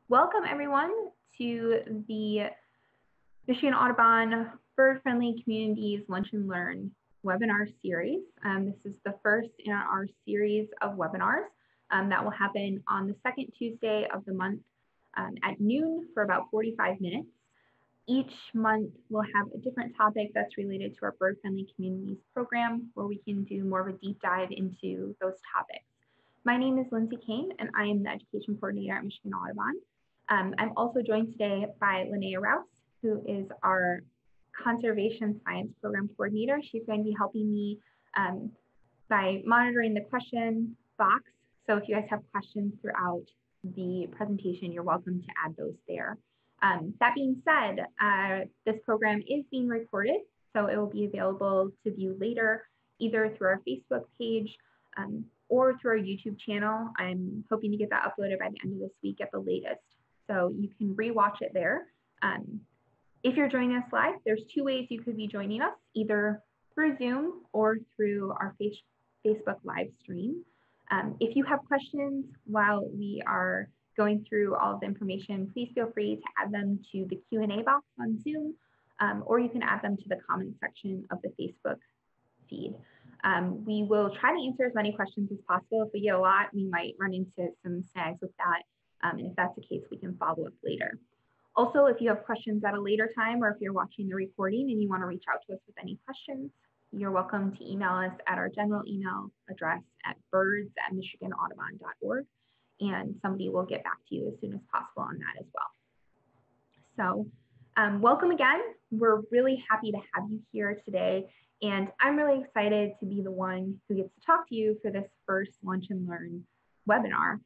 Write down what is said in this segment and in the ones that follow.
Welcome everyone to the Michigan Audubon Bird Friendly Communities Lunch and Learn webinar series. This is the first in our series of webinars that will happen on the second Tuesday of the month at noon for about 45 minutes. Each month we'll have a different topic that's related to our Bird Friendly Communities program, where we can do more of a deep dive into those topics. My name is Lindsay Cain, and I am the Education Coordinator at Michigan Audubon. I'm also joined today by Linnea Rouse, who is our Conservation Science Program Coordinator. She's going to be helping me by monitoring the question box. So if you guys have questions throughout the presentation, you're welcome to add those there. That being said, this program is being recorded, so it will be available to view later, either through our Facebook page or through our YouTube channel. I'm hoping to get that uploaded by the end of this week at the latest. So you can rewatch it there. If you're joining us live, there's two ways you could be joining us, either through Zoom or through our Facebook live stream. If you have questions while we are going through all of the information, please feel free to add them to the Q&A box on Zoom, or you can add them to the comment section of the Facebook feed. We will try to answer as many questions as possible. If we get a lot, we might run into some snags with that. And if that's the case, we can follow up later. Also, if you have questions at a later time, or if you're watching the recording and you want to reach out to us with any questions, you're welcome to email us at our general email address at birds@michiganaudubon.org, and somebody will get back to you as soon as possible on that as well. So welcome again. We're really happy to have you here today, and I'm really excited to be the one who gets to talk to you for this first Lunch and Learn webinar.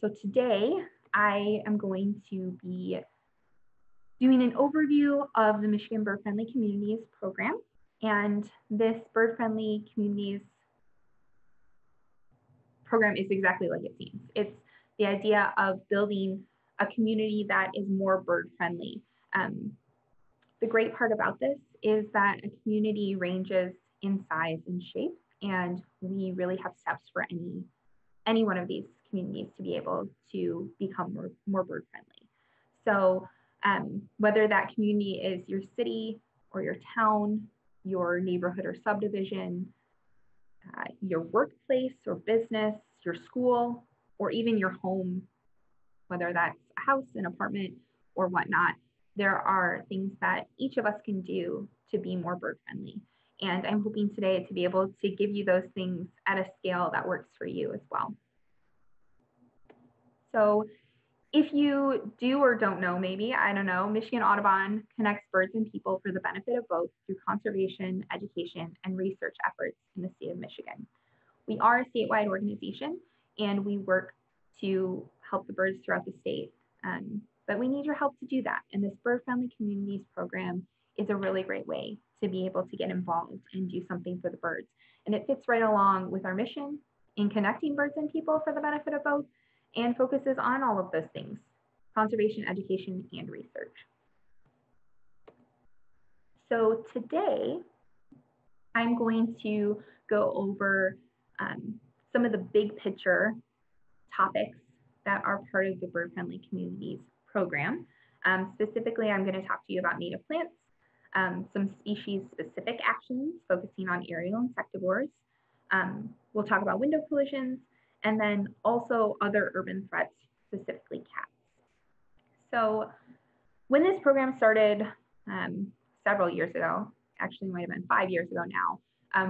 So today I am going to be doing an overview of the Michigan Bird Friendly Communities program. And this Bird Friendly Communities program is exactly like it seems. It's the idea of building a community that is more bird friendly. The great part about this is that a community ranges in size and shape, and we really have steps for any one of these communities to be able to become more bird friendly. So whether that community is your city or your town, your neighborhood or subdivision, your workplace or business, your school, or even your home, whether that's a house, an apartment, or whatnot, there are things that each of us can do to be more bird friendly. And I'm hoping today to be able to give you those things at a scale that works for you as well. So if you do or don't know, maybe, I don't know, Michigan Audubon connects birds and people for the benefit of both through conservation, education, and research efforts in the state of Michigan. We are a statewide organization, and we work to help the birds throughout the state. But we need your help to do that. And this Bird Friendly Communities program is a really great way to be able to get involved and do something for the birds. And it fits right along with our mission in connecting birds and people for the benefit of both, and focuses on all of those things: conservation, education, and research. So today, I'm going to go over some of the big picture topics that are part of the Bird Friendly Communities program. Specifically, I'm going to talk to you about native plants, some species-specific actions focusing on Heirloom Insectivores. We'll talk about window collisions, and then also other urban threats, specifically cats. So when this program started several years ago, actually might have been 5 years ago now,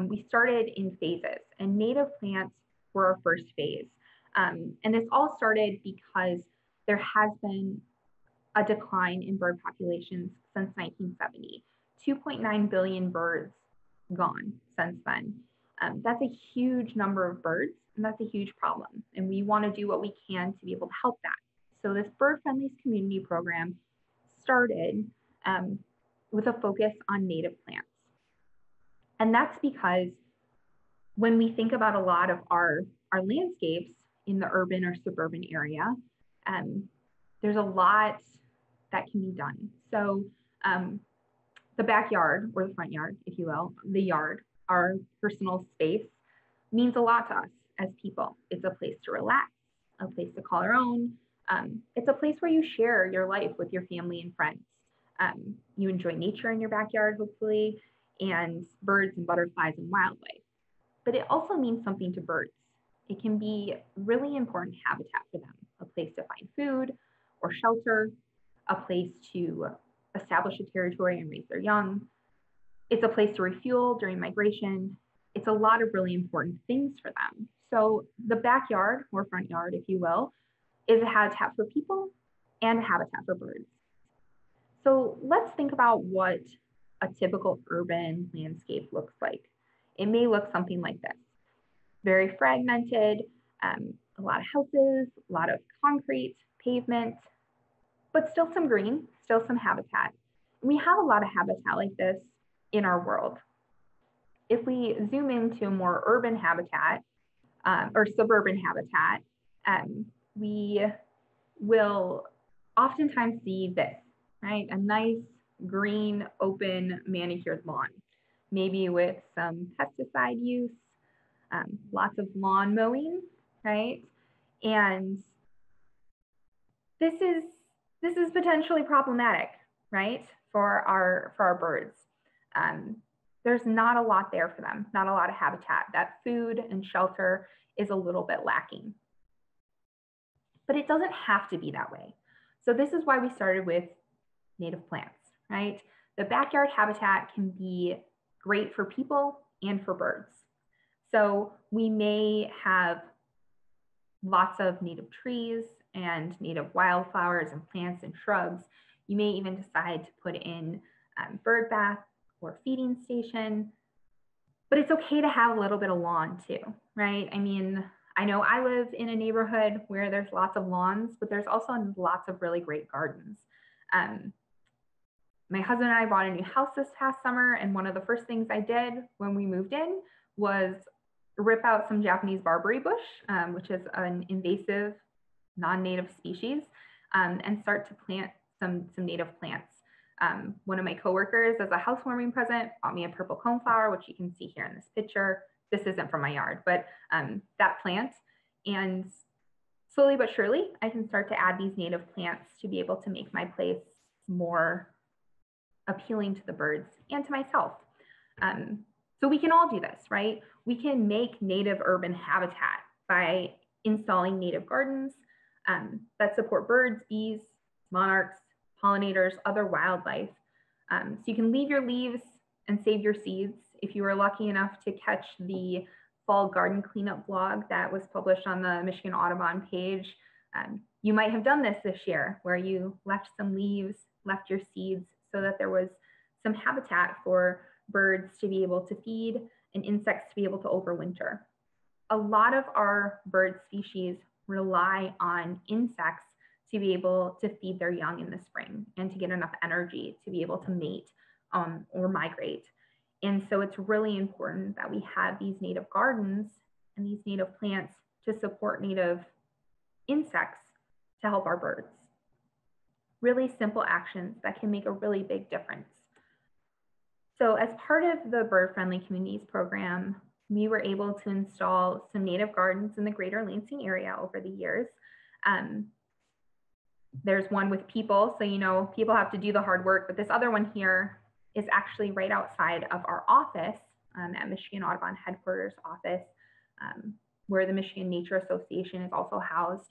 we started in phases, and native plants were our first phase. And this all started because there has been a decline in bird populations since 1970. 2.9 billion birds gone since then. That's a huge number of birds, and that's a huge problem. And we want to do what we can to be able to help that. So this Bird Friendly Community program started with a focus on native plants. And that's because when we think about a lot of our landscapes in the urban or suburban area, there's a lot that can be done. So the backyard, or the front yard, if you will, the yard, our personal space, means a lot to us as people. It's a place to relax, a place to call our own, It's a place where you share your life with your family and friends. You enjoy nature in your backyard, hopefully, and birds and butterflies and wildlife. But it also means something to birds. It can be really important habitat for them, a place to find food or shelter, a place to establish a territory and raise their young. It's a place to refuel during migration. It's a lot of really important things for them. So the backyard, or front yard, if you will, is a habitat for people and a habitat for birds. So let's think about what a typical urban landscape looks like. It may look something like this. Very fragmented, a lot of houses, a lot of concrete, pavement, but still some green, still some habitat. And we have a lot of habitat like this in our world. If we zoom into a more urban habitat or suburban habitat, we will oftentimes see this, right? A nice green, open, manicured lawn, maybe with some pesticide use, lots of lawn mowing, right? And this is potentially problematic, right, for our birds. There's not a lot there for them, not a lot of habitat. That food and shelter is a little bit lacking. But it doesn't have to be that way. So this is why we started with native plants, right? The backyard habitat can be great for people and for birds. So we may have lots of native trees and native wildflowers and plants and shrubs. You may even decide to put in bird bath or feeding station, but it's okay to have a little bit of lawn too, right? I mean, I know I live in a neighborhood where there's lots of lawns, but there's also lots of really great gardens. My husband and I bought a new house this past summer, and one of the first things I did when we moved in was rip out some Japanese barberry bush, which is an invasive non-native species, and start to plant some native plants. One of my coworkers, as a housewarming present, bought me a purple coneflower, which you can see here in this picture. This isn't from my yard, but that plant. And slowly but surely, I can start to add these native plants to be able to make my place more appealing to the birds and to myself. So we can all do this, right? We can make native urban habitat by installing native gardens that support birds, bees, monarchs, pollinators, other wildlife. So you can leave your leaves and save your seeds. If you were lucky enough to catch the fall garden cleanup blog that was published on the Michigan Audubon page, you might have done this year, where you left some leaves, left your seeds, so that there was some habitat for birds to be able to feed and insects to be able to overwinter. A lot of our bird species rely on insects to be able to feed their young in the spring and to get enough energy to be able to mate or migrate. And so it's really important that we have these native gardens and these native plants to support native insects to help our birds. Really simple actions that can make a really big difference. So as part of the Bird Friendly Communities program, we were able to install some native gardens in the greater Lansing area over the years. There's one with people, so you know people have to do the hard work, but this other one here is actually right outside of our office at Michigan Audubon headquarters office, where the Michigan Nature Association is also housed.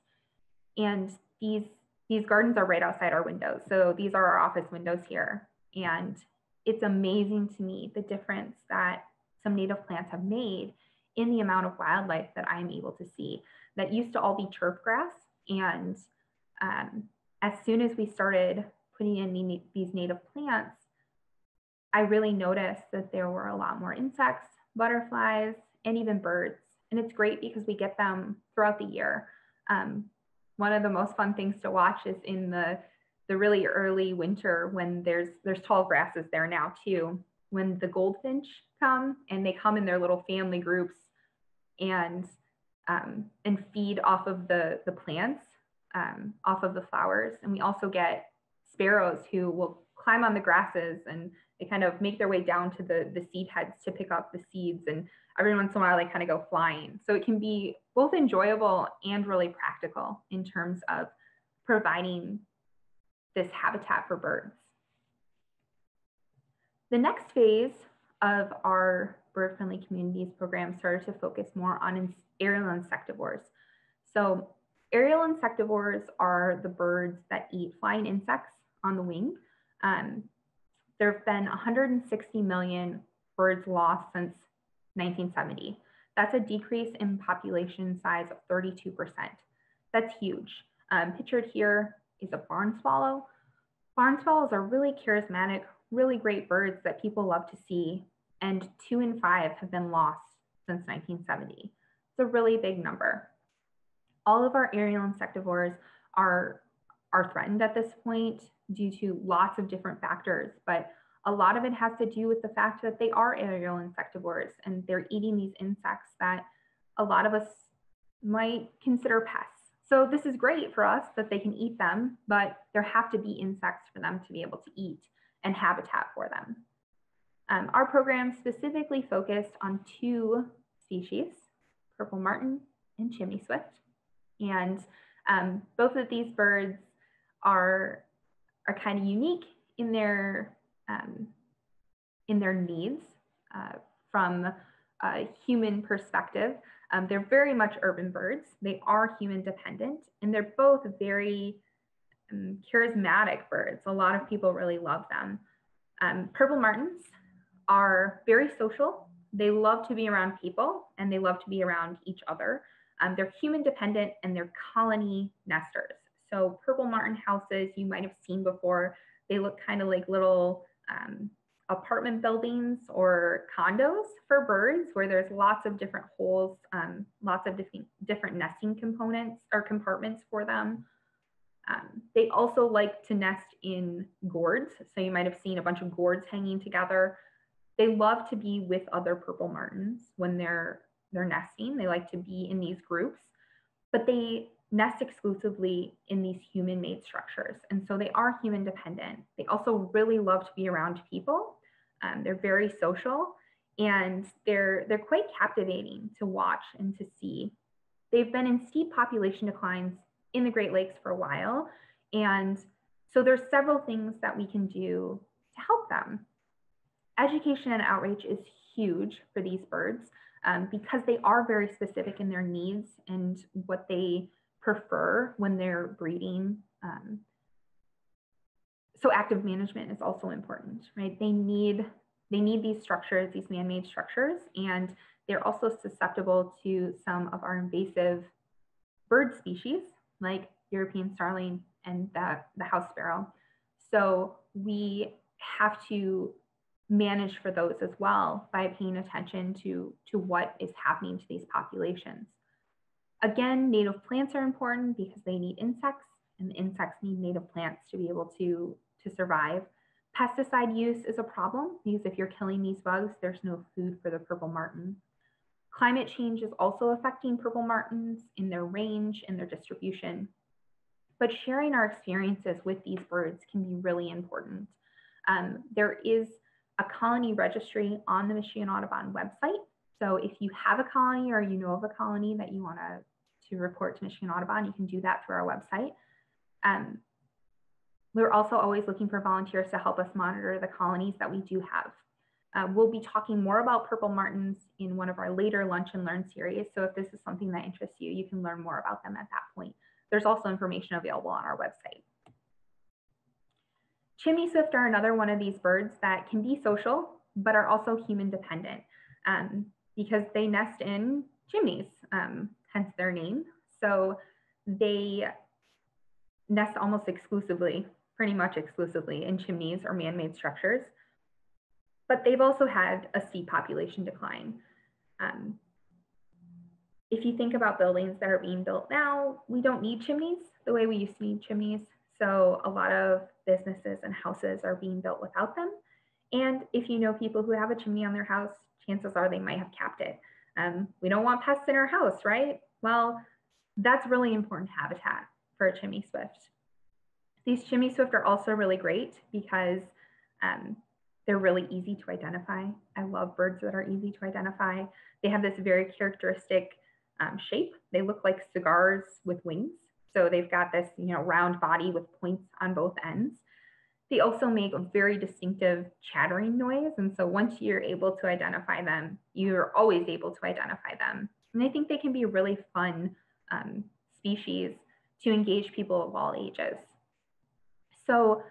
And these gardens are right outside our windows. So these are our office windows here. And it's amazing to me the difference that some native plants have made in the amount of wildlife that I'm able to see. That used to all be turf grass. And as soon as we started putting in these native plants, I really noticed that there were a lot more insects, butterflies, and even birds. And it's great because we get them throughout the year. One of the most fun things to watch is in the really early winter, when there's tall grasses there now too, when the goldfinch come, and they come in their little family groups and feed off of the plants, off of the flowers. And we also get sparrows who will climb on the grasses, and they kind of make their way down to the seed heads to pick up the seeds. And every once in a while, they kind of go flying. So it can be both enjoyable and really practical in terms of providing this habitat for birds. The next phase of our bird-friendly communities program started to focus more on aerial insectivores. So aerial insectivores are the birds that eat flying insects on the wing. There have been 160 million birds lost since 1970. That's a decrease in population size of 32%. That's huge. Pictured here is a barn swallow. Barn swallows are really charismatic, really great birds that people love to see, and 2 in 5 have been lost since 1970. It's a really big number. All of our aerial insectivores are threatened at this point due to lots of different factors, but a lot of it has to do with the fact that they are aerial insectivores and they're eating these insects that a lot of us might consider pests. So this is great for us that they can eat them, but there have to be insects for them to be able to eat and habitat for them. Our program specifically focused on 2 species, purple martin and chimney swift. And both of these birds are kind of unique in their needs from a human perspective. They're very much urban birds. They are human dependent, and they're both very charismatic birds. A lot of people really love them. Purple martins are very social. They love to be around people, and they love to be around each other. They're human dependent, and they're colony nesters. So purple martin houses you might have seen before, they look kind of like little apartment buildings or condos for birds where there's lots of different holes, lots of different nesting components or compartments for them. They also like to nest in gourds. So you might have seen a bunch of gourds hanging together. They love to be with other purple martins when they're nesting. They like to be in these groups, but they nest exclusively in these human-made structures. And so they are human dependent. They also really love to be around people. They're very social, and they're quite captivating to watch and to see. They've been in steep population declines in the Great Lakes for a while. And so there's several things that we can do to help them. Education and outreach is huge for these birds because they are very specific in their needs and what they prefer when they're breeding. So active management is also important, right? They need these structures, these man-made structures, and they're also susceptible to some of our invasive bird species like European starling and the house sparrow. So we have to manage for those as well by paying attention to what is happening to these populations. Again, native plants are important because they need insects, and the insects need native plants to be able to survive. Pesticide use is a problem because if you're killing these bugs, there's no food for the purple martin. Climate change is also affecting purple martins in their range and their distribution. But sharing our experiences with these birds can be really important. There is a colony registry on the Michigan Audubon website. So if you have a colony or you know of a colony that you want to report to Michigan Audubon, you can do that through our website. We're also always looking for volunteers to help us monitor the colonies that we do have. We'll be talking more about purple martins in one of our later Lunch and Learn series. So if this is something that interests you, you can learn more about them at that point. There's also information available on our website. Chimney swift are another one of these birds that can be social, but are also human dependent because they nest in chimneys, hence their name. So they nest almost exclusively, pretty much exclusively in chimneys or man-made structures. But they've also had a steep population decline. If you think about buildings that are being built now, we don't need chimneys the way we used to need chimneys. So a lot of businesses and houses are being built without them. And if you know people who have a chimney on their house, chances are they might have capped it. We don't want pests in our house, right? Well, that's really important habitat for a chimney swift. These chimney swift are also really great because they're really easy to identify. I love birds that are easy to identify. They have this very characteristic shape. They look like cigars with wings. So they've got this, round body with points on both ends. They also make a very distinctive chattering noise. And so once you're able to identify them, you're always able to identify them. And I think they can be a really fun species to engage people of all ages. So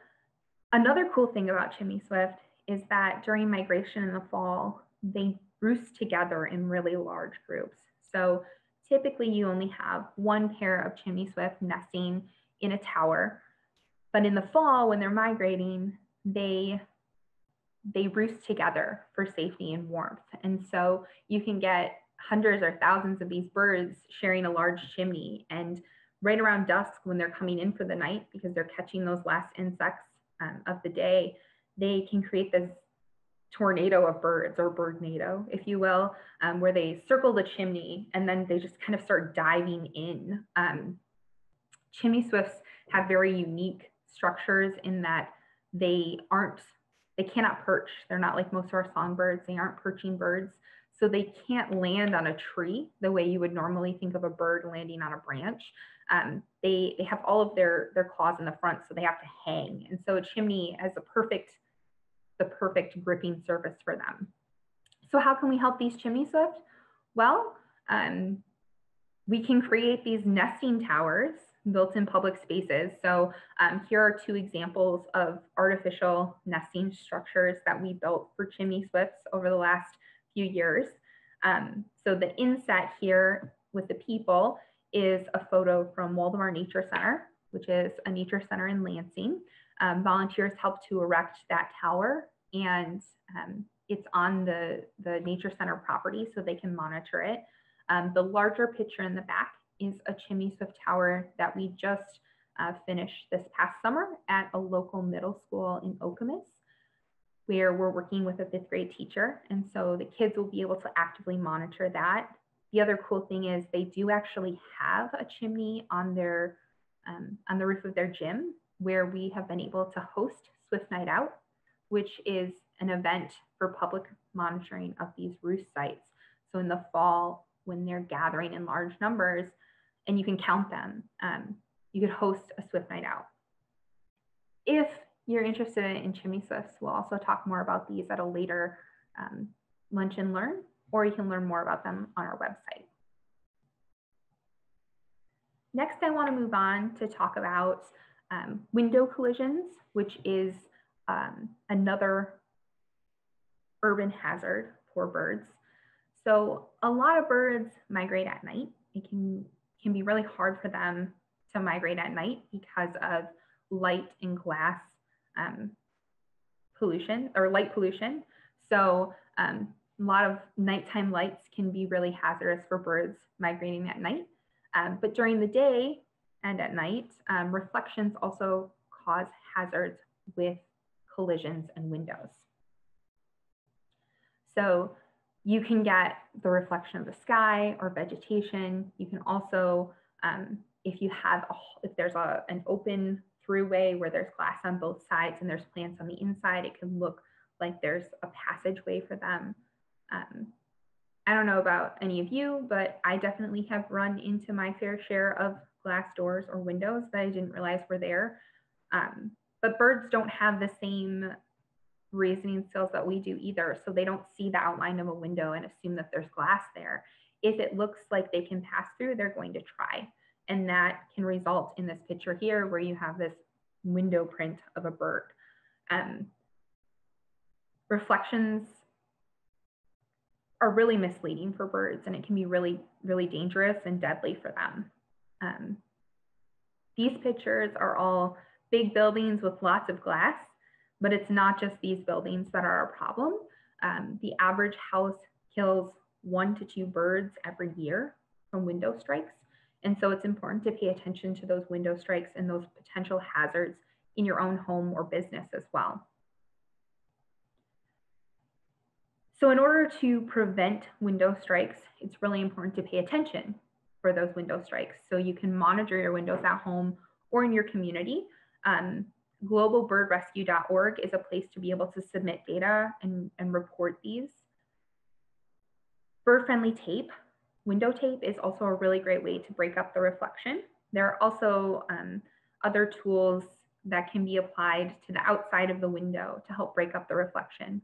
another cool thing about Chimney Swift is that during migration in the fall, they roost together in really large groups. So typically you only have one pair of Chimney Swift nesting in a tower. But in the fall, when they're migrating, they roost together for safety and warmth. And so you can get hundreds or thousands of these birds sharing a large chimney. And right around dusk, when they're coming in for the night, because they're catching those last insects of the day, they can create this tornado of birds, or birdnado, if you will, where they circle the chimney and then they just kind of start diving in. Chimney swifts have very unique structures in that they cannot perch. They're not like most of our songbirds. They aren't perching birds. So they can't land on a tree the way you would normally think of a bird landing on a branch. They have all of their claws in the front, so they have to hang. And so a chimney has the perfect gripping surface for them. So how can we help these chimney swift? Well, we can create these nesting towers built in public spaces. So here are two examples of artificial nesting structures that we built for chimney swifts over the last few years. So the inset here with the people is a photo from Waldemar Nature Center, which is a nature center in Lansing. Volunteers helped to erect that tower, and it's on the nature center property, so they can monitor it. The larger picture in the back is a chimney swift tower that we just finished this past summer at a local middle school in Okemos, where we're working with a 5th grade teacher. And so the kids will be able to actively monitor that. The other cool thing is they do actually have a chimney on the roof of their gym, where we have been able to host Swift Night Out, which is an event for public monitoring of these roost sites. So in the fall, when they're gathering in large numbers, and you can count them, you could host a Swift Night Out. If you're interested in chimney swifts, we'll also talk more about these at a later Lunch and Learn, or you can learn more about them on our website. Next, I want to move on to talk about window collisions, which is another urban hazard for birds. So a lot of birds migrate at night. It can be really hard for them to migrate at night because of light and glass pollution, or light pollution. So a lot of nighttime lights can be really hazardous for birds migrating at night. But during the day and at night, reflections also cause hazards with collisions and windows. So you can get the reflection of the sky or vegetation. You can also, if there's an open throughway where there's glass on both sides and there's plants on the inside, it can look like there's a passageway for them. I don't know about any of you, but I definitely have run into my fair share of glass doors or windows that I didn't realize were there. But birds don't have the same reasoning skills that we do either. So they don't see the outline of a window and assume that there's glass there. If it looks like they can pass through, they're going to try. And that can result in this picture here where you have this window print of a bird. Reflections are really misleading for birds, and it can be really, really dangerous and deadly for them. These pictures are all big buildings with lots of glass, but it's not just these buildings that are a problem. The average house kills 1 to 2 birds every year from window strikes. And so it's important to pay attention to those window strikes and those potential hazards in your own home or business as well. So in order to prevent window strikes, it's really important to pay attention for those window strikes. So you can monitor your windows at home or in your community. Globalbirdrescue.org is a place to be able to submit data and report these. Bird-friendly tape, window tape, is also a really great way to break up the reflection. There are also other tools that can be applied to the outside of the window to help break up the reflection.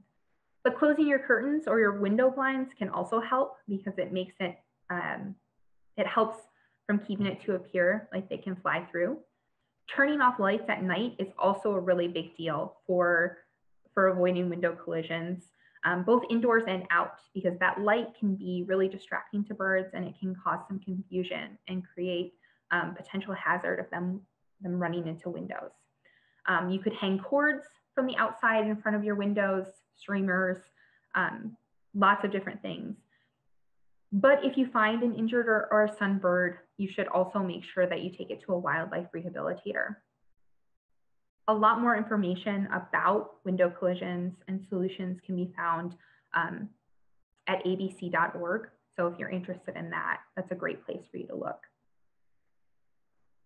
But closing your curtains or your window blinds can also help because it makes it, it helps from keeping it to appear like they can fly through. Turning off lights at night is also a really big deal for avoiding window collisions, both indoors and out, because that light can be really distracting to birds and it can cause some confusion and create potential hazard of them running into windows. You could hang cords from the outside in front of your windows, streamers, lots of different things. But if you find an injured or a stunned bird, you should also make sure that you take it to a wildlife rehabilitator. A lot more information about window collisions and solutions can be found at abc.org. So if you're interested in that, that's a great place for you to look.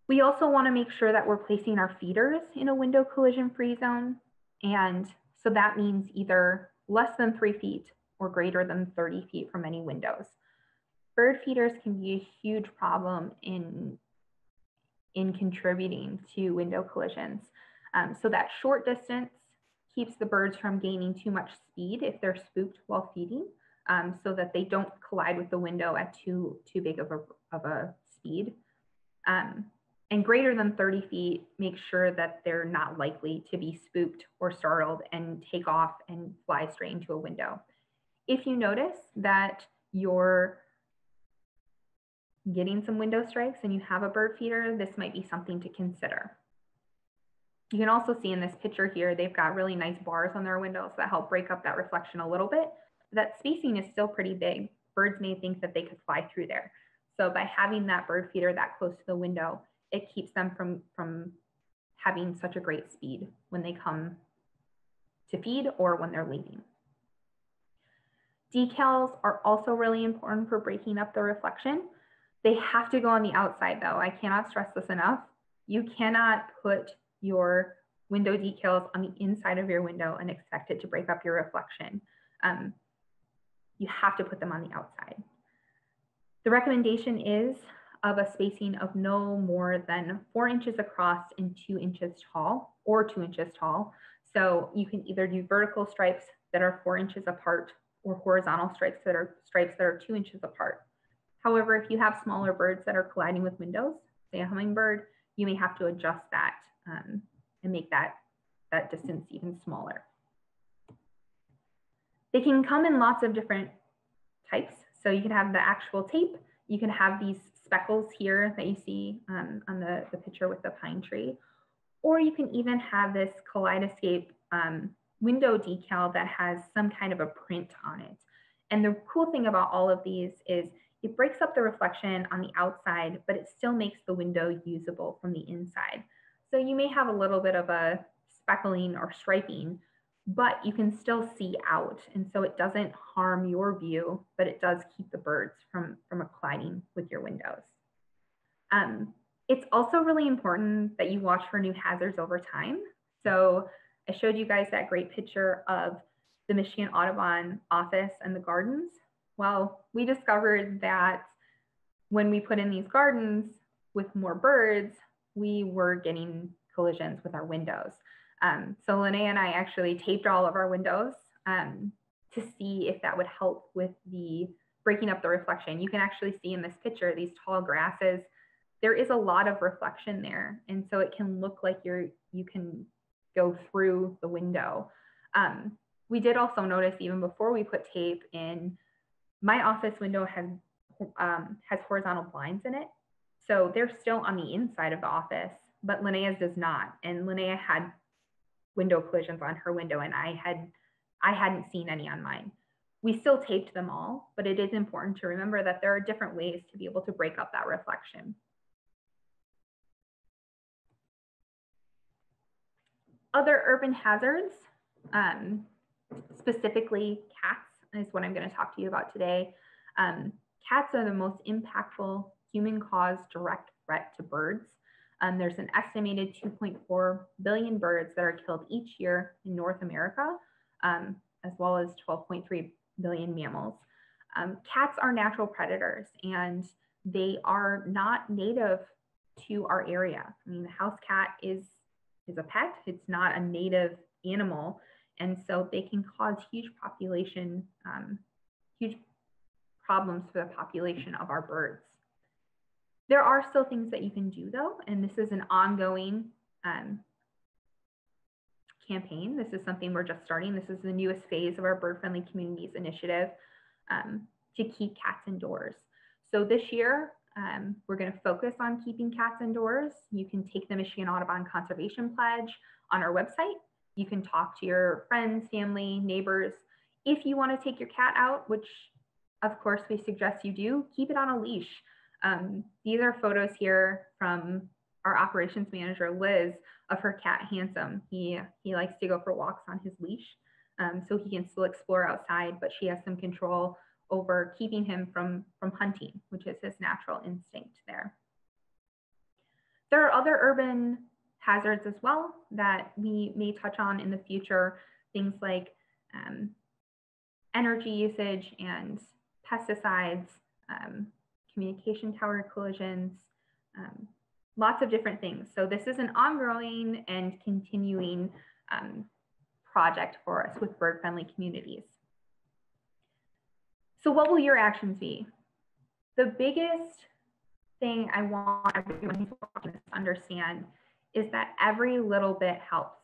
We also want to make sure that we're placing our feeders in a window collision-free zone. And so that means either less than 3 feet or greater than 30 feet from any windows. Bird feeders can be a huge problem in contributing to window collisions. So that short distance keeps the birds from gaining too much speed if they're spooked while feeding, so that they don't collide with the window at too big of a speed. And greater than 30 feet, make sure that they're not likely to be spooked or startled and take off and fly straight into a window. If you notice that you're getting some window strikes and you have a bird feeder, this might be something to consider. You can also see in this picture here, they've got really nice bars on their windows that help break up that reflection a little bit. That spacing is still pretty big. Birds may think that they could fly through there. So by having that bird feeder that close to the window, it keeps them from having such a great speed when they come to feed or when they're leaving. Decals are also really important for breaking up the reflection. They have to go on the outside though. I cannot stress this enough. You cannot put your window decals on the inside of your window and expect it to break up your reflection. You have to put them on the outside. The recommendation is of a spacing of no more than 4 inches across and 2 inches tall, or 2 inches tall. So you can either do vertical stripes that are 4 inches apart or horizontal stripes that are 2 inches apart. However, if you have smaller birds that are colliding with windows, say a hummingbird, you may have to adjust that and make that distance even smaller. They can come in lots of different types. So you can have the actual tape. You can have these speckles here that you see on the picture with the pine tree. Or you can even have this kaleidoscope window decal that has some kind of a print on it. And the cool thing about all of these is it breaks up the reflection on the outside, but it still makes the window usable from the inside. So you may have a little bit of a speckling or striping, but you can still see out. And so it doesn't harm your view, but it does keep the birds from colliding with your windows. It's also really important that you watch for new hazards over time. So I showed you guys that great picture of the Michigan Audubon office and the gardens. Well, we discovered that when we put in these gardens with more birds, we were getting collisions with our windows. So Linnea and I actually taped all of our windows to see if that would help with the breaking up the reflection. You can actually see in this picture, these tall grasses, there is a lot of reflection there. And so it can look like you can go through the window. We did also notice even before we put tape in, my office window has horizontal blinds in it. So they're still on the inside of the office, but Linnea's does not. And Linnea had window collisions on her window and I hadn't seen any on mine. We still taped them all, but it is important to remember that there are different ways to be able to break up that reflection. Other urban hazards, specifically cats, is what I'm going to talk to you about today. Cats are the most impactful human-caused direct threat to birds. There's an estimated 2.4 billion birds that are killed each year in North America, as well as 12.3 billion mammals. Cats are natural predators and they are not native to our area. I mean, the house cat is a pet. It's not a native animal. And so they can cause huge problems for the population of our birds. There are still things that you can do though, and this is an ongoing campaign. This is something we're just starting. This is the newest phase of our Bird Friendly Communities initiative to keep cats indoors. So this year, we're going to focus on keeping cats indoors. You can take the Michigan Audubon Conservation Pledge on our website. You can talk to your friends, family, neighbors. If you want to take your cat out, which of course we suggest you do, keep it on a leash. These are photos here from our operations manager, Liz, of her cat, Handsome. He likes to go for walks on his leash, so he can still explore outside, but she has some control over keeping him from hunting, which is his natural instinct there. There are other urban hazards as well that we may touch on in the future, things like energy usage and pesticides, communication tower collisions, lots of different things. So this is an ongoing and continuing project for us with bird-friendly communities. So what will your actions be? The biggest thing I want everyone who's watching this to understand is that every little bit helps.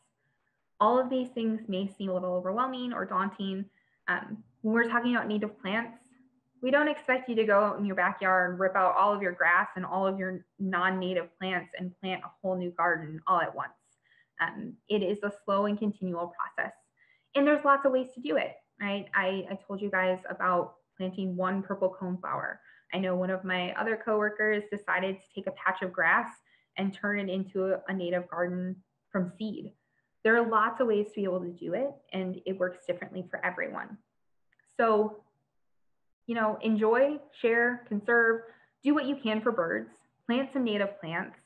All of these things may seem a little overwhelming or daunting. When we're talking about native plants, we don't expect you to go out in your backyard and rip out all of your grass and all of your non-native plants and plant a whole new garden all at once. It is a slow and continual process. And there's lots of ways to do it, right? I told you guys about planting one purple coneflower. I know one of my other coworkers decided to take a patch of grass and turn it into a native garden from seed. There are lots of ways to be able to do it, and it works differently for everyone. So, you know, enjoy, share, conserve, do what you can for birds, plant some native plants,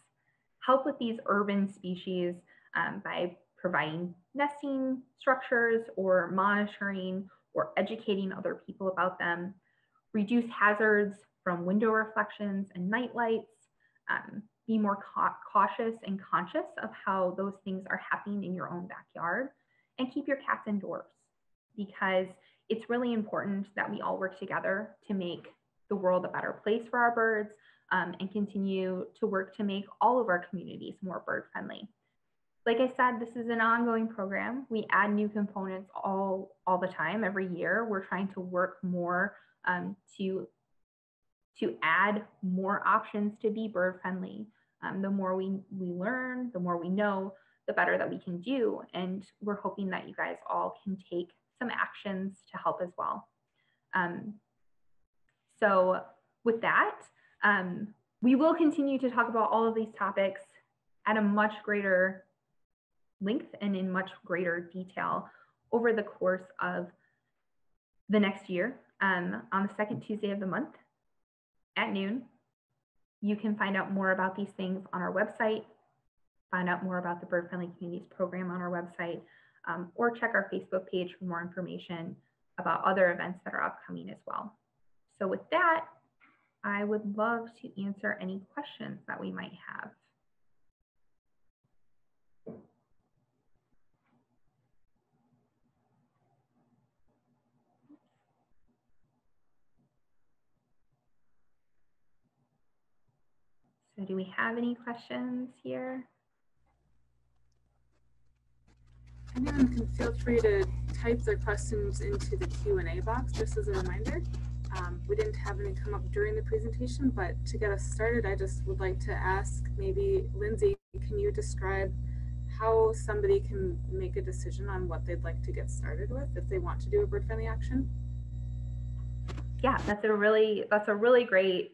help with these urban species by providing nesting structures or monitoring or educating other people about them, reduce hazards from window reflections and night lights, be more cautious and conscious of how those things are happening in your own backyard, and keep your cats indoors, because it's really important that we all work together to make the world a better place for our birds and continue to work to make all of our communities more bird friendly. Like I said, this is an ongoing program. We add new components all the time, every year. We're trying to work more to add more options to be bird friendly. The more we learn, the more we know, the better that we can do. And we're hoping that you guys all can take some actions to help as well. So with that, we will continue to talk about all of these topics at a much greater length and in much greater detail over the course of the next year. On the second Tuesday of the month at noon, you can find out more about these things on our website, find out more about the Bird Friendly Communities program on our website, or check our Facebook page for more information about other events that are upcoming as well. So with that, I would love to answer any questions that we might have. So do we have any questions here? Anyone can feel free to type their questions into the Q&A box, just as a reminder. We didn't have any come up during the presentation, but to get us started, I just would like to ask, maybe Lindsay, can you describe how somebody can make a decision on what they'd like to get started with if they want to do a bird-friendly action? Yeah, that's a really great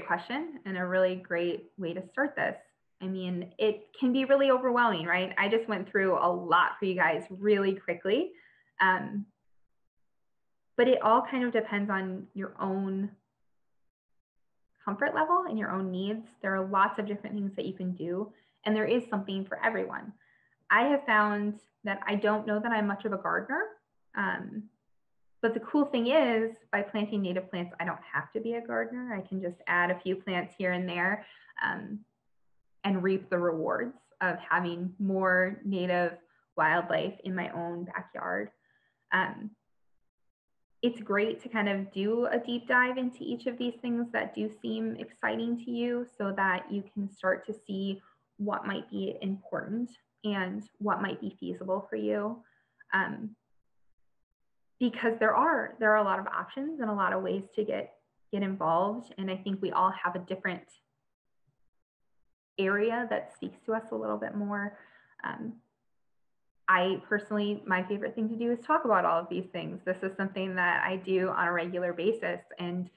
question and a really great way to start this. I mean, it can be really overwhelming, right? I just went through a lot for you guys really quickly. But it all kind of depends on your own comfort level and your own needs. There are lots of different things that you can do, and there is something for everyone. I have found that I don't know that I'm much of a gardener. But the cool thing is, by planting native plants, I don't have to be a gardener. I can just add a few plants here and there and reap the rewards of having more native wildlife in my own backyard. It's great to kind of do a deep dive into each of these things that do seem exciting to you so that you can start to see what might be important and what might be feasible for you. Because there are a lot of options and a lot of ways to get involved. And I think we all have a different area that speaks to us a little bit more. I personally, my favorite thing to do is talk about all of these things. This is something that I do on a regular basis. And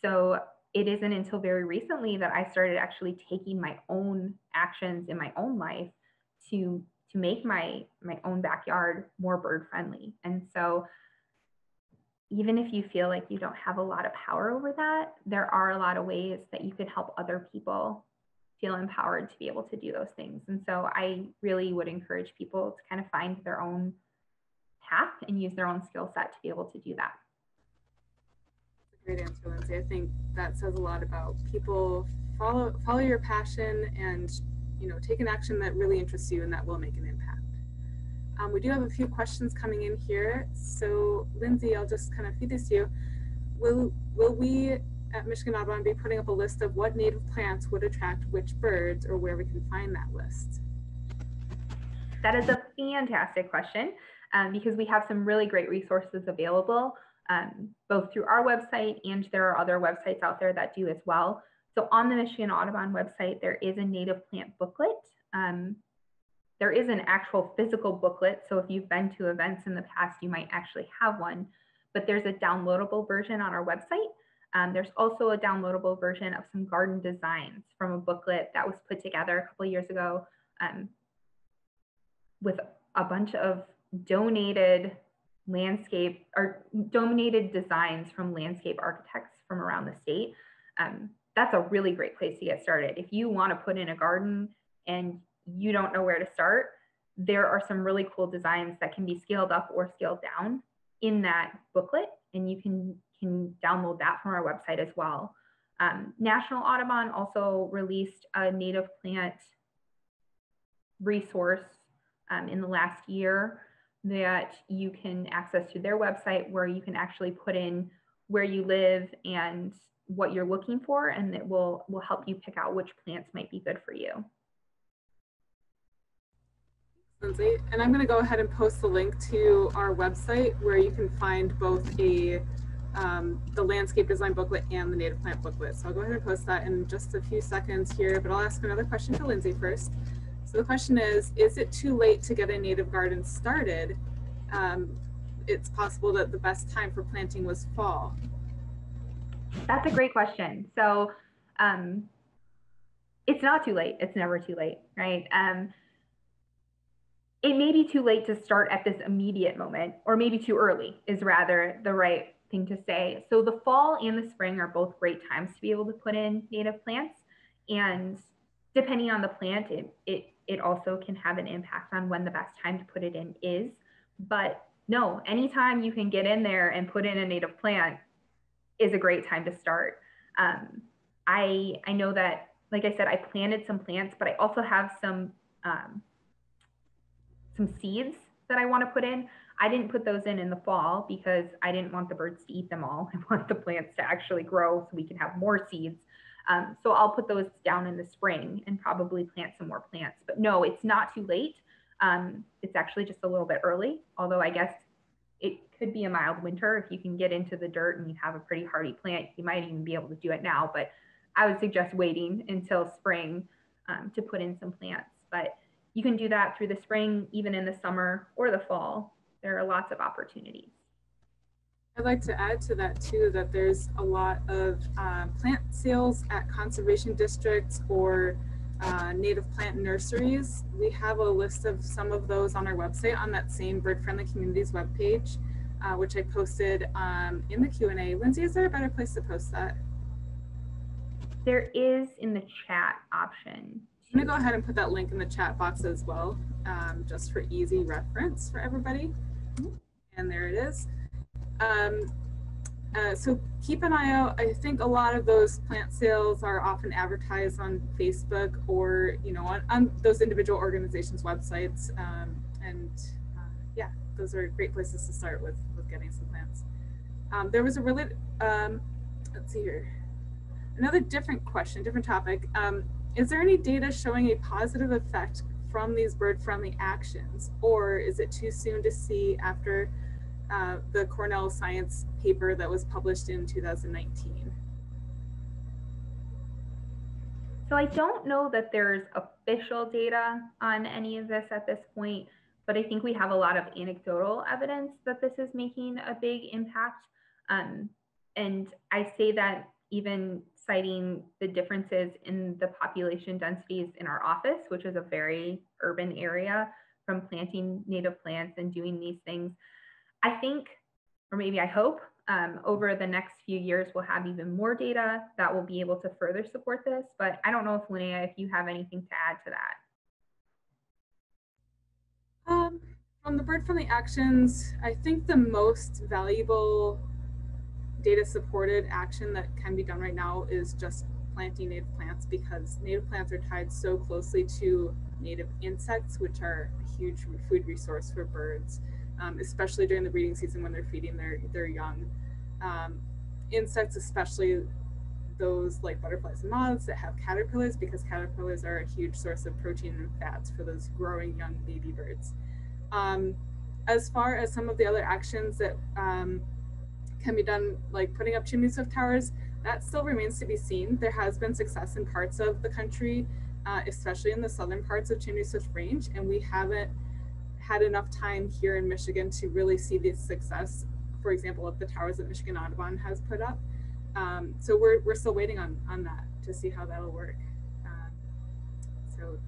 so it isn't until very recently that I started actually taking my own actions in my own life to make my own backyard more bird friendly. And so even if you feel like you don't have a lot of power over that, there are a lot of ways that you could help other people feel empowered to be able to do those things. And so I really would encourage people to kind of find their own path and use their own skill set to be able to do that. That's a great answer, Lindsay. I think that says a lot about people follow your passion and, you know, take an action that really interests you and that will make an impact. We do have a few questions coming in here. So Lindsay, I'll just kind of feed this to you. Will we at Michigan Audubon be putting up a list of what native plants would attract which birds, or where we can find that list? That is a fantastic question, because we have some really great resources available, both through our website, and there are other websites out there that do as well. So on the Michigan Audubon website, there is a native plant booklet. There is an actual physical booklet. So if you've been to events in the past, you might actually have one, but there's a downloadable version on our website. There's also a downloadable version of some garden designs from a booklet that was put together a couple of years ago with a bunch of donated landscape or donated designs from landscape architects from around the state. That's a really great place to get started. If you want to put in a garden and you don't know where to start, there are some really cool designs that can be scaled up or scaled down in that booklet, and you can download that from our website as well. National Audubon also released a native plant resource in the last year that you can access to their website, where you can actually put in where you live and what you're looking for, and it will help you pick out which plants might be good for you. Lindsay, and I'm going to go ahead and post the link to our website where you can find both the landscape design booklet and the native plant booklet. So I'll go ahead and post that in just a few seconds here, but I'll ask another question to Lindsay first. So the question is it too late to get a native garden started? It's possible that the best time for planting was fall. That's a great question. So it's not too late. It's never too late, right? It may be too late to start at this immediate moment, or maybe too early is rather the right thing to say. So the fall and the spring are both great times to be able to put in native plants. And depending on the plant, it also can have an impact on when the best time to put it in is. But no, anytime you can get in there and put in a native plant is a great time to start. I know that, like I said, I planted some plants, but I also have some seeds that I want to put in. I didn't put those in the fall because I didn't want the birds to eat them all. I want the plants to actually grow so we can have more seeds. So I'll put those down in the spring and probably plant some more plants. But no, it's not too late. It's actually just a little bit early, although I guess it could be a mild winter. If you can get into the dirt and you have a pretty hardy plant, you might even be able to do it now. But I would suggest waiting until spring to put in some plants. But you can do that through the spring, even in the summer or the fall. There are lots of opportunities. I'd like to add to that too, that there's a lot of plant sales at conservation districts or native plant nurseries. We have a list of some of those on our website on that same Bird Friendly Communities webpage, which I posted in the Q&A. Lindsay, is there a better place to post that? There is in the chat option. I'm gonna go ahead and put that link in the chat box as well, just for easy reference for everybody. And there it is. So keep an eye out. I think a lot of those plant sales are often advertised on Facebook or, you know, on those individual organizations' websites. Yeah, those are great places to start with getting some plants. There was a really, let's see here, another different question, different topic. Is there any data showing a positive effect from these bird-friendly actions, or is it too soon to see after the Cornell Science paper that was published in 2019? So I don't know that there's official data on any of this at this point, but I think we have a lot of anecdotal evidence that this is making a big impact. And I say that even citing the differences in the population densities in our office, which is a very urban area, from planting native plants and doing these things. I think, or maybe I hope, over the next few years, we'll have even more data that will be able to further support this. But I don't know if Linnea, if you have anything to add to that. From the bird-friendly actions, I think the most valuable data-supported action that can be done right now is just planting native plants, because native plants are tied so closely to native insects, which are a huge food resource for birds, especially during the breeding season when they're feeding their young. Insects, especially those like butterflies and moths that have caterpillars, because caterpillars are a huge source of protein and fats for those growing young baby birds. As far as some of the other actions that can be done, like putting up chimney swift towers, that still remains to be seen. There has been success in parts of the country, especially in the southern parts of Chimney Swift Range, and we haven't had enough time here in Michigan to really see the success, for example, of the towers that Michigan Audubon has put up. So we're still waiting on that to see how that'll work. So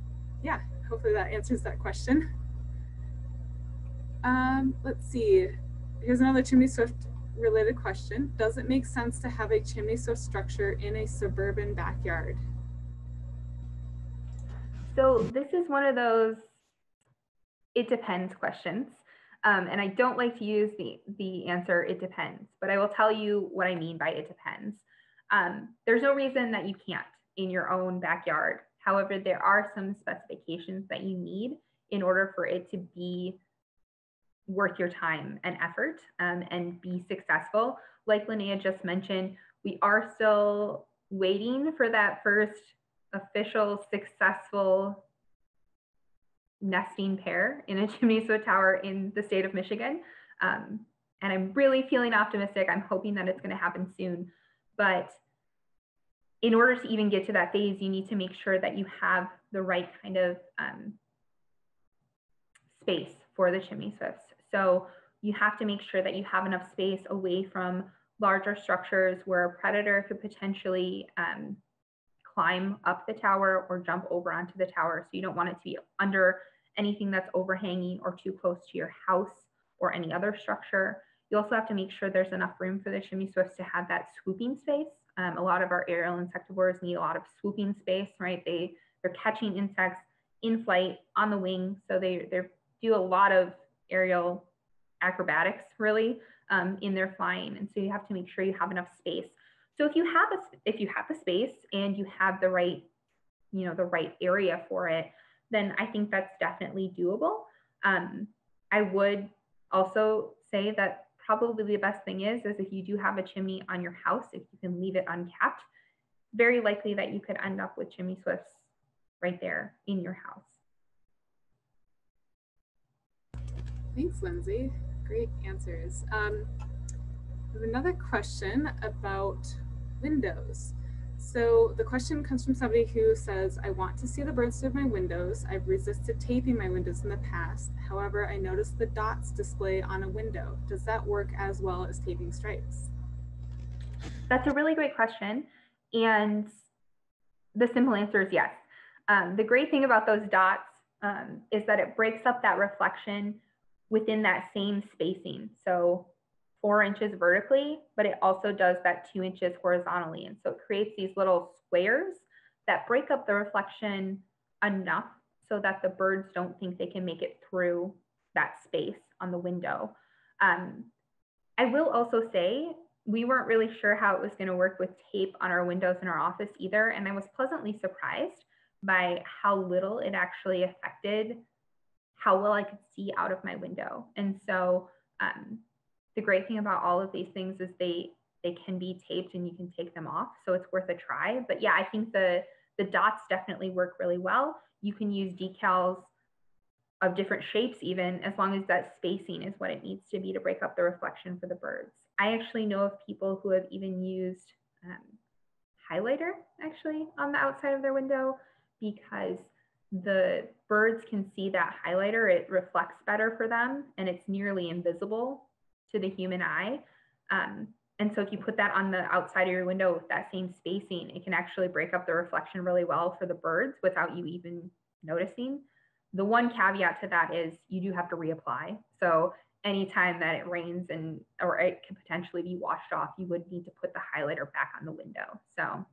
yeah, hopefully that answers that question. Let's see, here's another chimney swift related question. Does it make sense to have a chimney swift structure in a suburban backyard? So this is one of those it depends questions. And I don't like to use the answer it depends, but I will tell you what I mean by it depends. There's no reason that you can't in your own backyard. However, there are some specifications that you need in order for it to be worth your time and effort, and be successful. Like Linnea just mentioned, we are still waiting for that first official successful nesting pair in a chimney swift tower in the state of Michigan. And I'm really feeling optimistic. I'm hoping that it's going to happen soon. But in order to even get to that phase, you need to make sure that you have the right kind of space for the chimney swifts. So you have to make sure that you have enough space away from larger structures where a predator could potentially climb up the tower or jump over onto the tower. So you don't want it to be under anything that's overhanging or too close to your house or any other structure. You also have to make sure there's enough room for the chimney swifts to have that swooping space. A lot of our aerial insectivores need a lot of swooping space, right? They're catching insects in flight on the wing. So they do a lot of aerial acrobatics really in their flying. And so you have to make sure you have enough space. So if you have the space and you have the right, the right area for it, then I think that's definitely doable. I would also say that probably the best thing is if you do have a chimney on your house, if you can leave it uncapped, very likely that you could end up with chimney swifts right there in your house. Thanks, Lindsay. Great answers. Another question about windows. So the question comes from somebody who says, I want to see the birds through my windows. I've resisted taping my windows in the past. However, I noticed the dots display on a window. Does that work as well as taping stripes? That's a really great question. And the simple answer is yes. The great thing about those dots is that it breaks up that reflection within that same spacing. So 4 inches vertically, but it also does that 2 inches horizontally. And so it creates these little squares that break up the reflection enough so that the birds don't think they can make it through that space on the window. I will also say we weren't really sure how it was going to work with tape on our windows in our office either. And I was pleasantly surprised by how little it actually affected how well I could see out of my window. And so the great thing about all of these things is they can be taped and you can take them off. So it's worth a try. But yeah, I think the dots definitely work really well. You can use decals of different shapes even, as long as that spacing is what it needs to be to break up the reflection for the birds. I actually know of people who have even used highlighter actually on the outside of their window, because the birds can see that highlighter, it reflects better for them and it's nearly invisible to the human eye. And so if you put that on the outside of your window with that same spacing, it can actually break up the reflection really well for the birds without you even noticing. The one caveat to that is you do have to reapply. So anytime that it rains or it could potentially be washed off, you would need to put the highlighter back on the window. So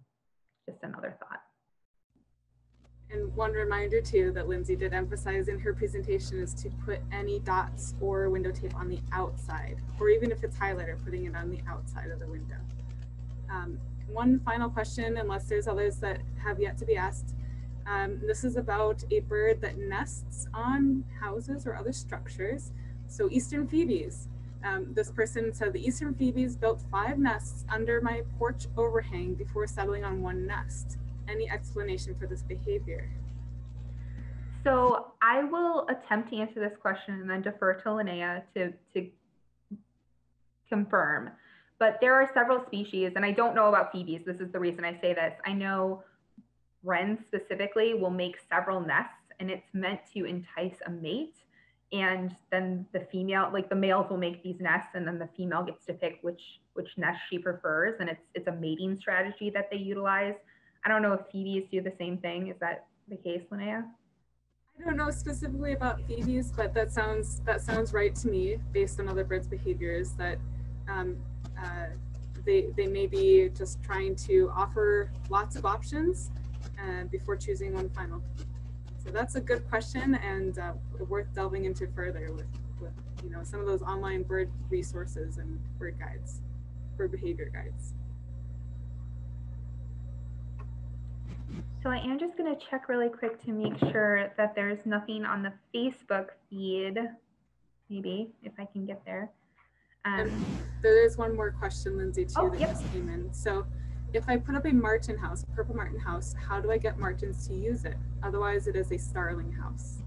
just another thought. And one reminder too that Lindsay did emphasize in her presentation is to put any dots or window tape on the outside, or even if it's highlighter, putting it on the outside of the window. One final question, unless there's others that have yet to be asked. This is about a bird that nests on houses or other structures. So eastern phoebes. This person said the eastern phoebes built 5 nests under my porch overhang before settling on one nest. Any explanation for this behavior? So I will attempt to answer this question and then defer to Linnea to confirm. But there are several species, and I don't know about phoebes. This is the reason I say this. I know wrens specifically will make several nests, and it's meant to entice a mate. And then the female, like the males will make these nests, and then the female gets to pick which nest she prefers. And it's a mating strategy that they utilize. I don't know if phoebes do the same thing. Is that the case, Linnea? I don't know specifically about phoebes, but that sounds right to me based on other birds' behaviors, that they may be just trying to offer lots of options before choosing one final. So that's a good question, and worth delving into further with some of those online bird resources and bird guides, bird behavior guides. So I am just going to check really quick to make sure that there's nothing on the Facebook feed, maybe, if I can get there. There is one more question, Lindsay, too, that yep. just came in. So if I put up a martin house, a purple martin house, how do I get martins to use it? Otherwise, it is a starling house.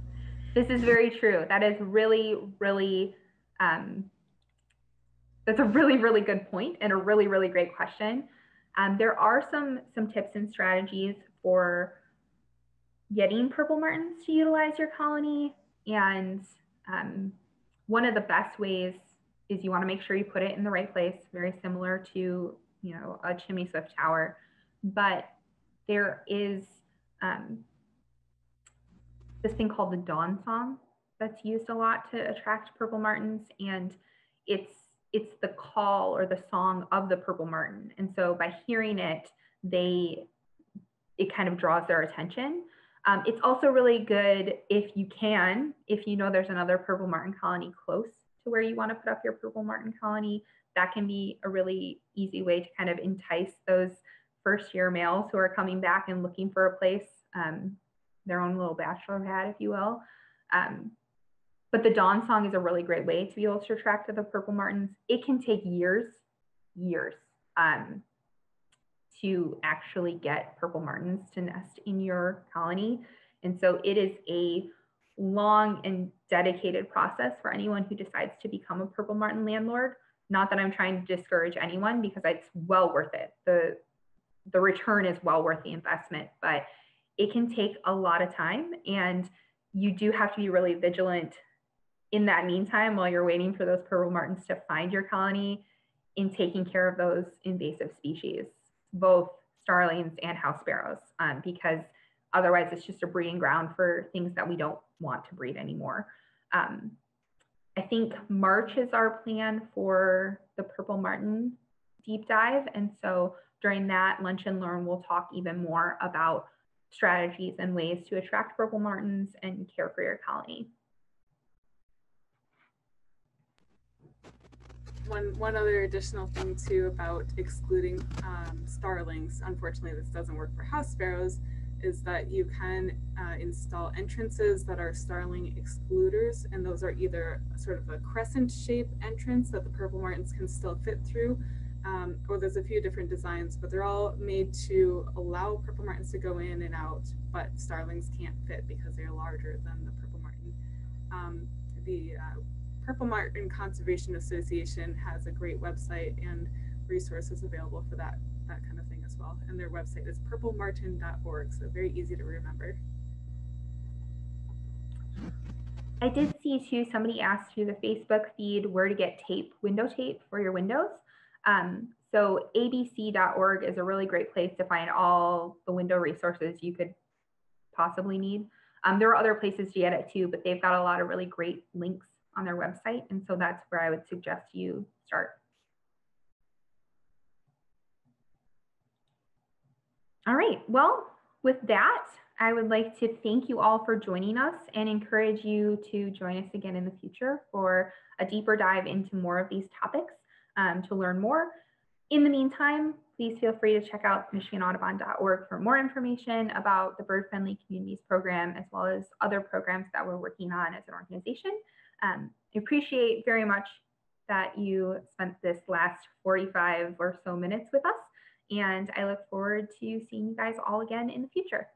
This is very true. That is really, really, that's a really, really good point and a really, really great question. There are some tips and strategies for getting purple martins to utilize your colony. And one of the best ways is you want to make sure you put it in the right place, very similar to, a Chimney Swift tower. But there is this thing called the dawn song that's used a lot to attract purple martins. And it's the call or the song of the purple martin. And so by hearing it, it kind of draws their attention. It's also really good if you know there's another purple martin colony close to where you want to put up your purple martin colony. That can be a really easy way to kind of entice those first-year males who are coming back and looking for a place, their own little bachelor pad, if you will. But the dawn song is a really great way to be able to attract the purple martins. It can take years to actually get purple martins to nest in your colony. And so it is a long and dedicated process for anyone who decides to become a purple martin landlord. Not that I'm trying to discourage anyone, because it's well worth it. The return is well worth the investment, but it can take a lot of time, and you do have to be really vigilant in that meantime while you're waiting for those purple martins to find your colony, in taking care of those invasive species, both starlings and house sparrows, because otherwise it's just a breeding ground for things that we don't want to breed anymore. I think March is our plan for the purple martin deep dive. And so during that Lunch and Learn, we'll talk even more about strategies and ways to attract purple martins and care for your colony. one other additional thing too about excluding starlings, unfortunately this doesn't work for house sparrows, is that you can install entrances that are starling excluders, and those are either sort of a crescent shape entrance that the purple martins can still fit through, or there's a few different designs, but they're all made to allow purple martins to go in and out, but starlings can't fit because they're larger than the purple martin. The Purple Martin Conservation Association has a great website and resources available for that kind of thing as well. And their website is purplemartin.org, so very easy to remember. I did see too, somebody asked through the Facebook feed where to get tape, window tape for your windows. So abc.org is a really great place to find all the window resources you could possibly need. There are other places to get it too, but they've got a lot of really great links on their website. And so that's where I would suggest you start. All right, well, with that, I would like to thank you all for joining us and encourage you to join us again in the future for a deeper dive into more of these topics to learn more. In the meantime, please feel free to check out michiganaudubon.org for more information about the Bird Friendly Communities program, as well as other programs that we're working on as an organization. I appreciate very much that you spent this last 45 or so minutes with us, and I look forward to seeing you guys all again in the future.